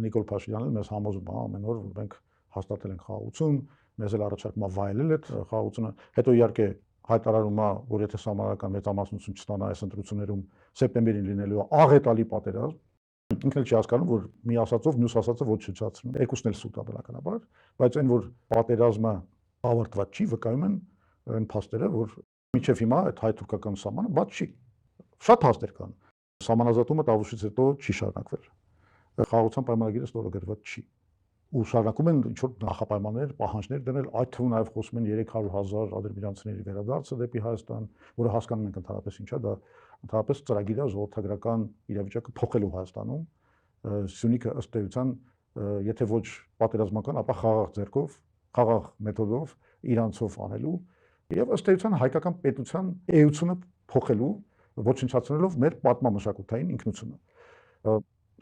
Նիկոլ Փաշինյանն մեզ համոզում է ամեն օր, որ մենք հաստատել ենք խաղաղություն, մեզ էլ առաջարկում է վայելել այդ խաղաղությունը, հետո իհարկե հայտարարում է, որ եթե համանրական մեծամասնություն չստանա այս ընտրություններում սեպտեմբերին լինելու է աղետալի պատերազմ, ինքն էլ չի հասկանում, որ մի ասածով մյուս ասածը ոչ չճացնում, երկուսն էլ սուտ է բնականաբար, բայց այն որ պատերազմը ավարտված չի, վկայում են այն փաստերը, որ մինչև հիմա այդ հայ-թուրքական սահմանը բաց չի։ Շատ փաստեր կան։ Սահմանազատումը Տավուշից հետո չի շարունակվել։ Խաղաղության պայմանագիրը ստորագրված չի։ Ու շարունակում են ինչ-որ նախապայմաններ, պահանջներ դնել, այդ թվում նաև խոսում են 300,000 ադրբեջանցիների վերադարձը դեպի Հայաստան, որը հասկանում ենք ընդհանրապես ինչա, դա ընդհանրապես ծրագիր է ժողովրդագրական իրավիճակը փոխելու Հայաստանում։ Սյունիքը ըստ էության, եթե ոչ պատերազմական, ապա խաղաղ ձեռքով, խաղաղ մեթոդով իրանցով անելու եւ ըստ էության հայկական պետության էությունը փոխելու, ոչնչացնելով մեր պատմամշակութային ինքնությունը։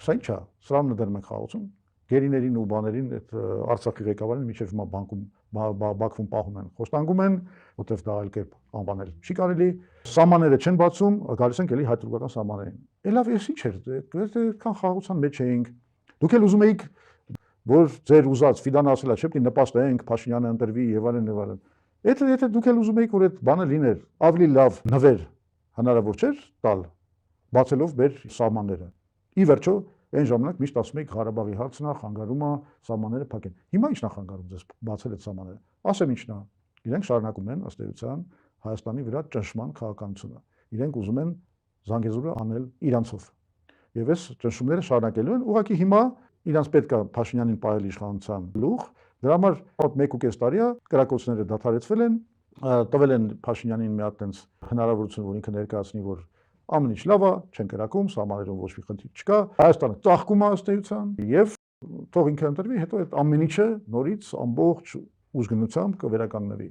Սա ի՞նչ է, սրանն է դեռ մենք խաղացում գերիներին ու բաներին այդ Արցախի ղեկավարին միջև հիմա Բաքվում պահում են, խոստանգում են, որտեվ դա այլ կերպ անվանել չի կարելի, սահմանները չեն բացում, գալիս ենք էլի հայ-թուրքական սահմաններին։ Էլավ էս ինչ էր, այդքան խաղաղության մեջ էինք։ Դուք էլ ուզում էիք, որ ձեր ուզած Ֆիդանը ասել է, չէ՞ պիտի նպաստենք, Փաշինյանը ընտրվի եւ այլն։ Եթե դուք էլ ուզում էիք, որ այդ բանը լիներ, ավելի լավ նվեր հնարավոր չէր տալ, բացելով մեր սահմանները։ Ի վերջո այն ժամանակ միշտ ասում եք Ղարաբաղի հարցն է, խանգարում է, սահմանները փակեն։ Հիմա ի՞նչն է խանգարում ձեզ բացել այդ սահմանները։ Ասեմ ինչն է։ Իրենք շարունակում են ըստ էության Հայաստանի վրա ճնշման քաղաքականությունը։ Իրենք ուզում են Զանգեզուրը անել իրանցով։ Եվ այս ճնշումները շարունակելու են, ուղղակի հիմա իրանց պետք է Փաշինյանին պահել իշխանության գլուխ։ Դրա համար 1.5 տարի է կրակոցները դադարեցվել են, տվել են Փաշինյանին մի հատ տենց հնարավորություն, որ ինքը ներկայացնի, որ ամեն ինչ լավ է, չեն կրակում, սահմաններում ոչ մի խնդիր չկա, Հայաստանը ծաղկում է ըստ էության եւ թող ինքը ընտրվի, հետո այդ ամեն ինչը նորից ամբողջ ուժգնությամբ կվերականգնվի։